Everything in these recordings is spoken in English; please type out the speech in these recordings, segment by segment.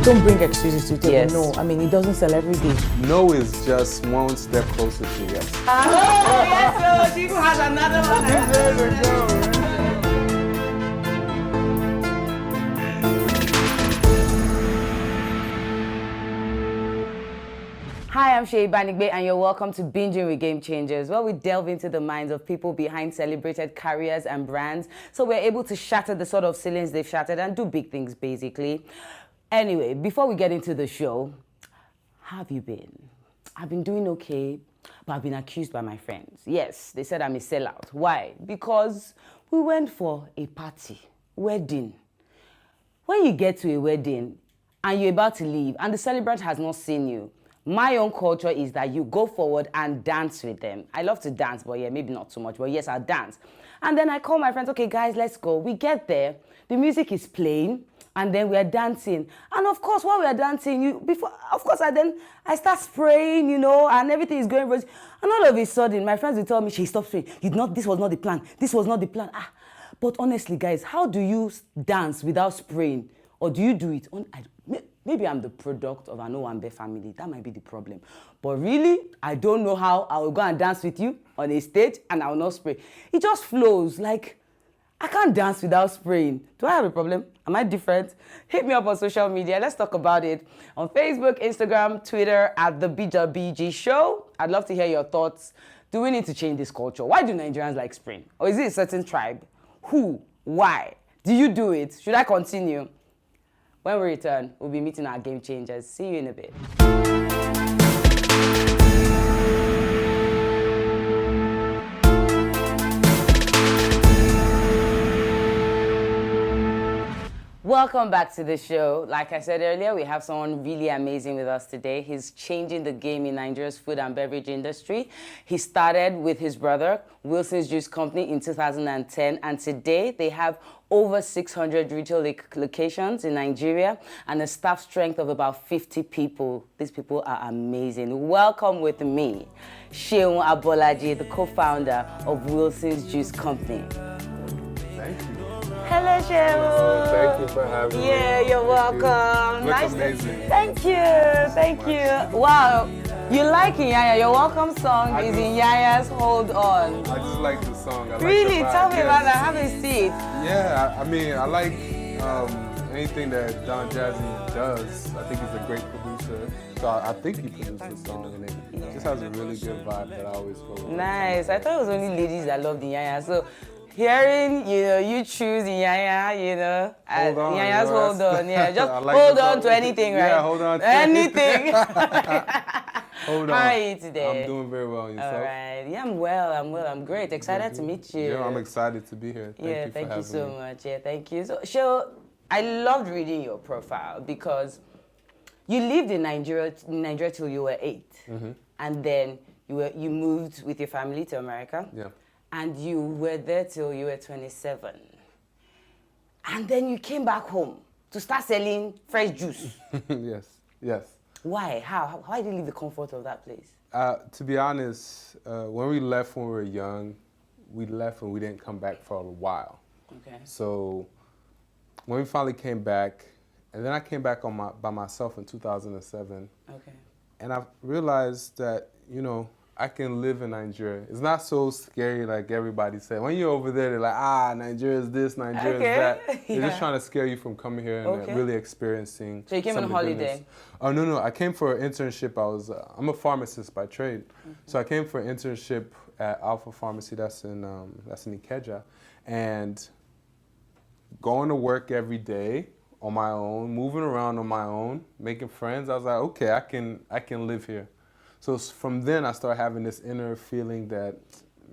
Don't bring excuses to tell Yes. no. I mean, it doesn't sell every day. No is just one step closer to yes. Yes, so she has another one. Hi, I'm Seyi Banigbe, and you're welcome to Binging with GameChangers, where we delve into the minds of people behind celebrated careers and brands, so we're able to shatter the sort of ceilings they've shattered and do big things, basically. Anyway, before we get into the show, how have you been? I've been doing okay, but I've been accused by my friends. Yes, they said I'm a sellout. Why? Because we went for a party, wedding. When you get to a wedding and you're about to leave and the celebrant has not seen you, my own culture is that you go forward and dance with them. I love to dance, but yeah, maybe not too much, but yes, I'll dance. And then I call my friends, okay, guys, let's go. We get there, the music is playing, and then we are dancing. And of course, while we are dancing, I start spraying, and everything is going rosy. And all of a sudden, my friends will tell me, "She stop spraying. This was not the plan. This was not the plan." But honestly, guys, how do you dance without spraying? Or do you do it? Maybe I'm the product of an Owambe family. That might be the problem. But really, I don't know how I will go and dance with you on a stage and I will not spray. It just flows. Like, I can't dance without spraying. Do I have a problem? Am I different? Hit me up on social media. Let's talk about it. On Facebook, Instagram, Twitter, at the BWG Show. I'd love to hear your thoughts. Do we need to change this culture? Why do Nigerians like spraying? Or is it a certain tribe? Who? Why? Do you do it? Should I continue? When we return, we'll be meeting our game changers. See you in a bit. Welcome back to the show. Like I said earlier, we have someone really amazing with us today. He's changing the game in Nigeria's food and beverage industry. He started with his brother, Wilson's Juice Company, in 2010, and today they have over 600 retail locations in Nigeria and a staff strength of about 50 people. These people are amazing. Welcome with me, Seun Abolaji, the co-founder of Wilson's Juice Company. Thank you. Hello, Seun. Thank you for having me. Yeah, you're welcome. Look amazing. Thank you. Wow, you like Inyanya? Your welcome song is Inyanya's Hold On. I just like the song. I Really? Like the vibe. Tell me Yes. about that. Have a seat. Yeah, I mean, I like anything that Don Jazzy does. I think he's a great producer. So I think he produced the song, and it just has a really good vibe that I always go with. Nice. I thought it was only ladies that loved Inyanya. So hearing, you choose Inyanya, Hold on, Inyanya's Hold On. Yeah, just I like hold the on song. to anything, right? Yeah, hold on to anything. Hold on. How are you today? I'm doing very well. Yourself? All right. Yeah, I'm well. I'm great. Excited to meet you. Yeah, I'm excited to be here. Thank you for having so me. much. Yeah, thank you. So, I loved reading your profile because you lived in Nigeria till you were 8, and then you moved with your family to America. Yeah. And you were there till you were 27, and then you came back home to start selling fresh juice. Yes. Why? How? Why did you leave the comfort of that place? To be honest, when we left when we were young, we left and we didn't come back for a while. Okay. So when we finally came back, and then I came back by myself in 2007, Okay. and I realized that, I can live in Nigeria. It's not so scary like everybody said. When you're over there, they're like, Nigeria is this, Nigeria is that. They're just trying to scare you from coming here and really experiencing. So you came on holiday? Oh, no. I came for an internship. I'm a pharmacist by trade. So I came for an internship at Alpha Pharmacy, that's in Ikeja. And going to work every day on my own, moving around on my own, making friends, I was like, okay, I can live here. So from then I started having this inner feeling that,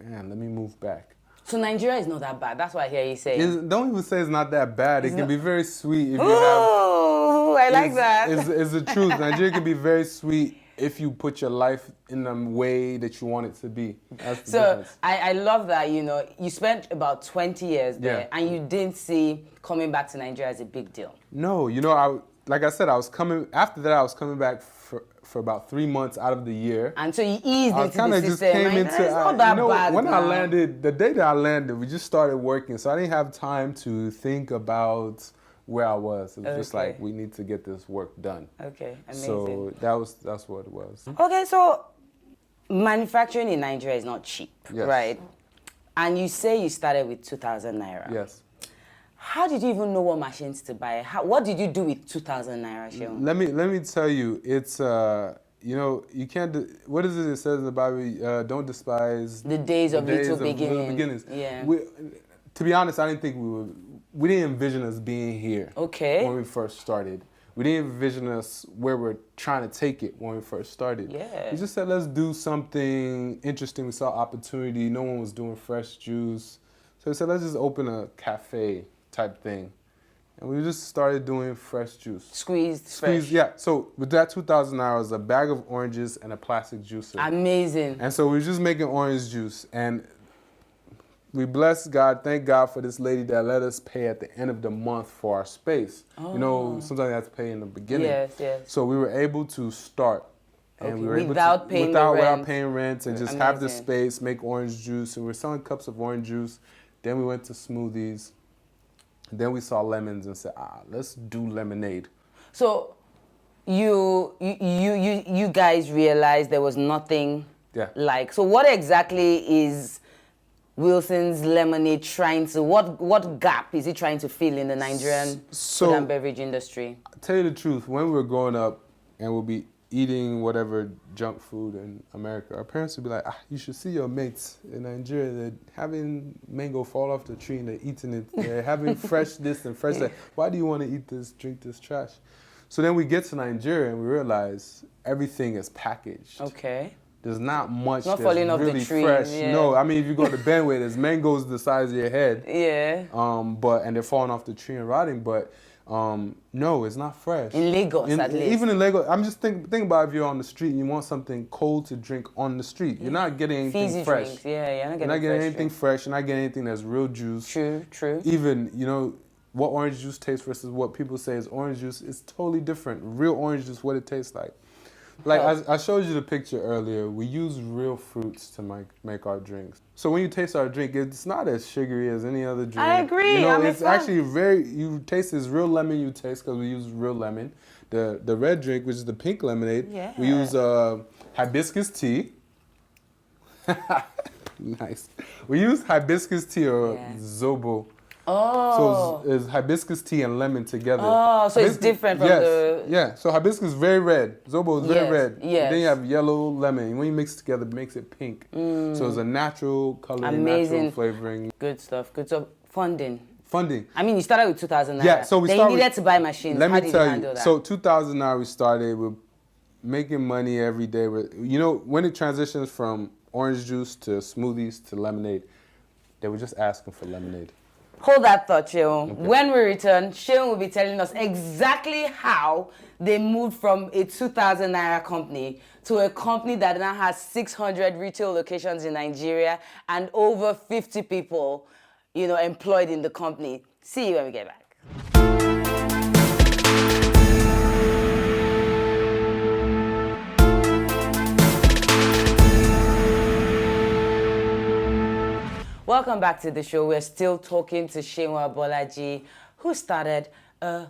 man, let me move back. So Nigeria is not that bad. That's what I hear you say. Don't even say it's not that bad. It can be very sweet if you have. Ooh, I like that. It's the truth. Nigeria can be very sweet if you put your life in a way that you want it to be. That's the difference. I love that, you spent about 20 years there and you didn't see coming back to Nigeria as a big deal. No, like I said, after that I was coming back for about 3 months out of the year. And so you eased into the system. Just came into, it's not that bad. When I landed, the day that I landed, we just started working. So I didn't have time to think about where I was. It was just Okay. like, we need to get this work done. Okay, amazing. So that's what it was. Okay, so manufacturing in Nigeria is not cheap, Yes. right? And you say you started with 2,000 naira. Yes. How did you even know what machines to buy? What did you do with 2,000 naira, Seun? Let me tell you, it's you know, you can't. What is it says in the Bible? Don't despise The days of little little beginnings. Yeah. To be honest, I didn't think we didn't envision us being here. Okay. When we first started, we didn't envision us where we're trying to take it when we first started. Yeah. We just said, let's do something interesting. We saw opportunity. No one was doing fresh juice, so we said, let's just open a cafe type thing. And we just started doing fresh juice. Squeezed fresh. Yeah. So with that 2,000 hours, a bag of oranges and a plastic juicer. Amazing. And so we were just making orange juice. And we bless God, thank God for this lady that let us pay at the end of the month for our space. Oh. You know, sometimes you have to pay in the beginning. Yes, yes. So we were able to start. And Okay, we were able without to, paying without rent. paying rent and just have the Amazing. space, make orange juice. And we were selling cups of orange juice. Then we went to smoothies. Then we saw lemons and said, let's do lemonade. So you guys realized there was nothing like. So what exactly is Wilson's Lemonade trying to, what gap is he trying to fill in the Nigerian food and beverage industry? I'll tell you the truth, when we were growing up and we'll be eating whatever junk food in America, our parents would be like, you should see your mates in Nigeria. They're having mango fall off the tree and they're eating it. They're having fresh this and fresh that. Why do you want to eat this, drink this trash? So then we get to Nigeria and we realize everything is packaged. Okay. There's not much Not that's falling off the really tree, fresh. yeah. No, I mean, if you go to Benway, there's mangoes the size of your head. Yeah. And they're falling off the tree and rotting, but no, it's not fresh. In Lagos, at least. Even in Lagos, I'm just think about if you're on the street and you want something cold to drink on the street. You're not getting anything Fizzy fresh. drinks. Yeah, You're not getting anything fresh. You're not getting anything that's real juice. True. Even, you know, what orange juice tastes versus what people say is orange juice is totally different. Real orange juice, what it tastes like. Like I showed you the picture earlier, we use real fruits to make our drinks. So when you taste our drink, it's not as sugary as any other drink. I agree. You know, I'm it's actually you taste this real lemon you taste because we use real lemon. The red drink, which is the pink lemonade, we use hibiscus tea. Nice. We use hibiscus tea or zobo. Oh. So it's hibiscus tea and lemon together. Oh, so it's different from the... Yeah, so hibiscus is very red. Zobo is very red. Yes. Then you have yellow lemon. When you mix it together, it makes it pink. So it's a natural color, natural flavoring. Good stuff. Funding. I mean, you started with 2,000 naira. Yeah, so we then you needed to buy machines. Let How me did tell you handle that? So 2,000 naira we started. We're making money every day. You know, when it transitions from orange juice to smoothies to lemonade, they were just asking for lemonade. Hold that thought, Seun. Okay. When we return, Seun will be telling us exactly how they moved from a 2,000 naira company to a company that now has 600 retail locations in Nigeria and over 50 people, you know, employed in the company. See you when we get back. Welcome back to the show. We're still talking to Seun Abolaji, who started a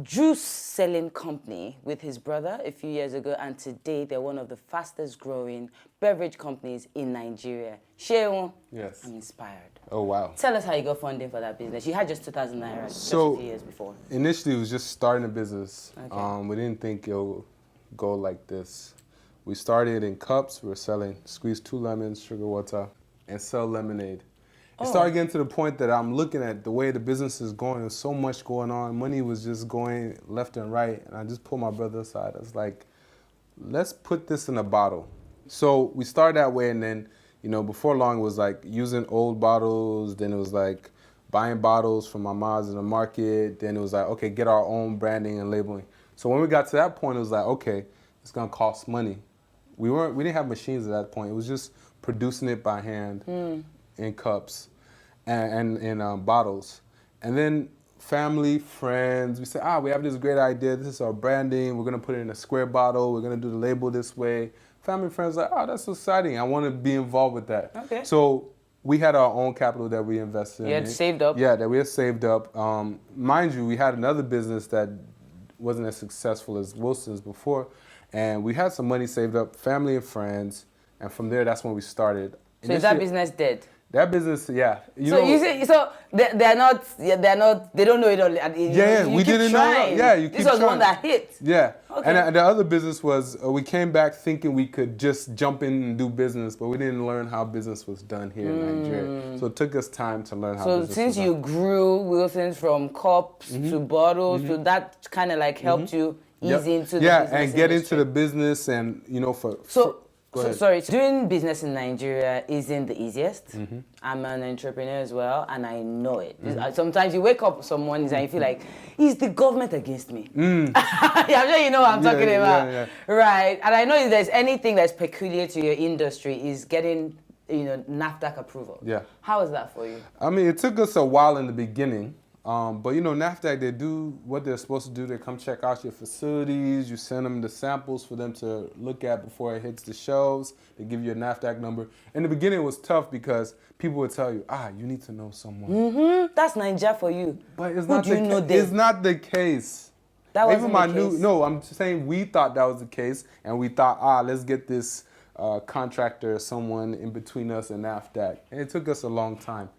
juice selling company with his brother a few years ago, and today they're one of the fastest growing beverage companies in Nigeria. Seun, yes, I'm inspired. Oh, wow. Tell us how you got funding for that business. You had just 2,000 naira just a few years before. Initially, it was just starting a business. Okay. We didn't think it would go like this. We started in cups. We were selling squeeze 2 lemons, sugar water, and sell lemonade. It started getting to the point that I'm looking at the way the business is going. There's so much going on. Money was just going left and right. And I just pulled my brother aside. I was like, let's put this in a bottle. So we started that way. And then, you know, before long, it was like using old bottles. Then it was like buying bottles from my mom's in the market. Then it was like, okay, get our own branding and labeling. So when we got to that point, it was like, okay, it's going to cost money. We didn't have machines at that point. It was just producing it by hand. In cups and in bottles. And then family, friends, we said, we have this great idea. This is our branding. We're going to put it in a square bottle. We're going to do the label this way. Family, friends like, that's so exciting. I want to be involved with that. Okay. So we had our own capital that we invested in. You had saved up? Yeah, that we had saved up. Mind you, we had another business that wasn't as successful as Wilson's before, and we had some money saved up, family and friends, and from there, that's when we started. So is that business dead? That business, yeah. They're not. They don't know it all. We didn't know. Yeah, you keep This was trying. one that hit. Yeah. Okay. And the other business was we came back thinking we could just jump in and do business, but we didn't learn how business was done here in Nigeria. So it took us time to learn how business was done. So since you grew Wilson's from cups to bottles, so that kind of like helped you ease into the business and get industry. into the business and Sorry, doing business in Nigeria isn't the easiest. I'm an entrepreneur as well, and I know it. Sometimes you wake up some mornings and you feel like, is the government against me? I'm sure you know what I'm talking about. Yeah. Right, and I know if there's anything that's peculiar to your industry is getting, NAFDAC approval. Yeah. How is that for you? I mean, it took us a while in the beginning. But NAFDAC, they do what they're supposed to do. They come check out your facilities. You send them the samples for them to look at before it hits the shelves. They give you a NAFDAC number. In the beginning, it was tough because people would tell you, you need to know someone. That's Nigeria for you. But it's Who not do you know them? It's not the case. That wasn't Even the case. No, I'm saying we thought that was the case, and we thought, let's get this contractor or someone in between us and NAFDAC. And it took us a long time.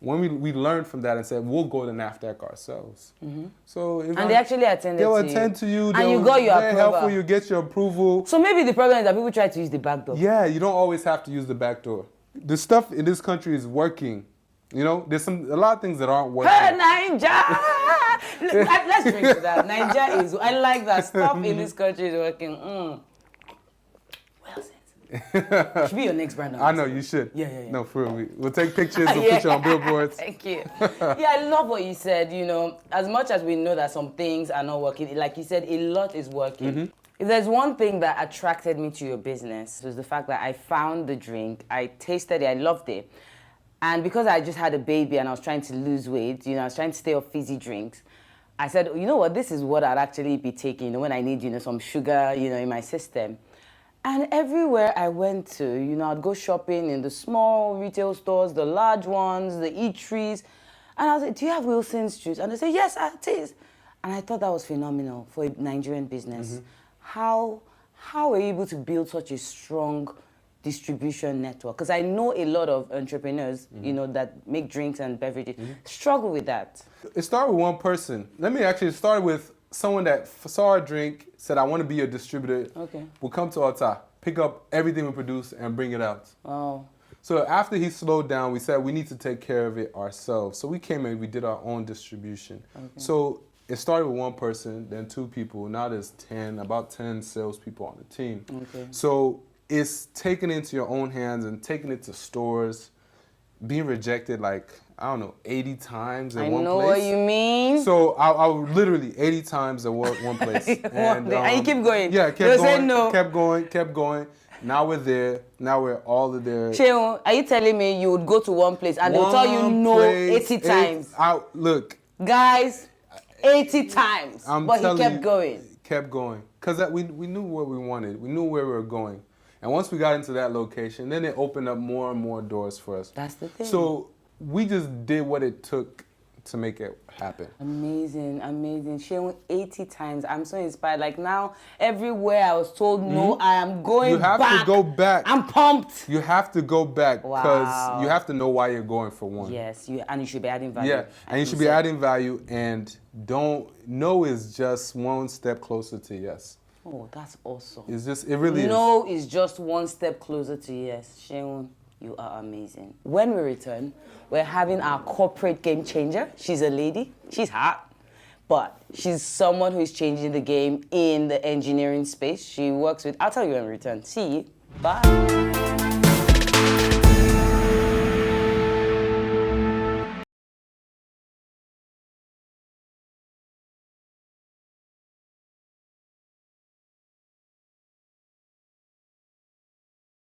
When we learned from that and said, we'll go to NAFDAC ourselves. So And they actually attended to you. They'll attend to you. And you got your they're approval. helpful. You get your approval. So maybe the problem is that people try to use the back door. Yeah, you don't always have to use the back door. The stuff in this country is working. There's a lot of things that aren't working. Hey, Ninja! Let's drink to that. Ninja is, I like that. Stuff in this country is working. Well said. Should be your next brand. I know, you should. Yeah. No, for real. We'll take pictures, we'll put you on billboards. Thank you. Yeah, I love what you said. As much as we know that some things are not working, like you said, a lot is working. If there's one thing that attracted me to your business, it was the fact that I found the drink, I tasted it, I loved it. And because I just had a baby and I was trying to lose weight, I was trying to stay off fizzy drinks, I said, you know what, this is what I'd actually be taking when I need, some sugar, in my system. And everywhere I went to, I'd go shopping in the small retail stores, the large ones, the eateries. And I was like, do you have Wilson's juice? And they say, yes, it is. And I thought that was phenomenal for a Nigerian business. How were you able to build such a strong distribution network? Because I know a lot of entrepreneurs, that make drinks and beverages, struggle with that. It started with one person. Let me actually start with someone that saw our drink, said, I want to be your distributor. Okay. We'll come to Ota, pick up everything we produce and bring it out. Oh. So after he slowed down, we said we need to take care of it ourselves. So we came in, we did our own distribution. Okay. So it started with one person, then two people. Now there's about 10 salespeople on the team. Okay. So it's taking it into your own hands and taking it to stores, being rejected 80 times in one place. I know what you mean. So I literally 80 times in one place. and you keep going. Yeah, kept going. Now we're there. Now we're all there. Seun, are you telling me you would go to one place and they'll tell you no 80 times? Look. Guys, 80 times. But he kept going. Kept going. Because we knew what we wanted. We knew where we were going. And once we got into that location, then it opened up more and more doors for us. That's the thing. So we just did what it took to make it happen. Amazing. Seun, 80 times. I'm so inspired. Now, everywhere I was told no, I am going back. You have to go back. I'm pumped. You have to go back because you have to know why you're going for one. Yes, and you should be adding value. Yeah, and you should be adding value, and no is just one step closer to yes. Oh, that's awesome. It really is. No is just one step closer to yes. Seun, you are amazing. When we return, we're having our corporate game changer. She's a lady. She's hot. But she's someone who is changing the game in the engineering space. She works with... I'll tell you when we return. See you. Bye.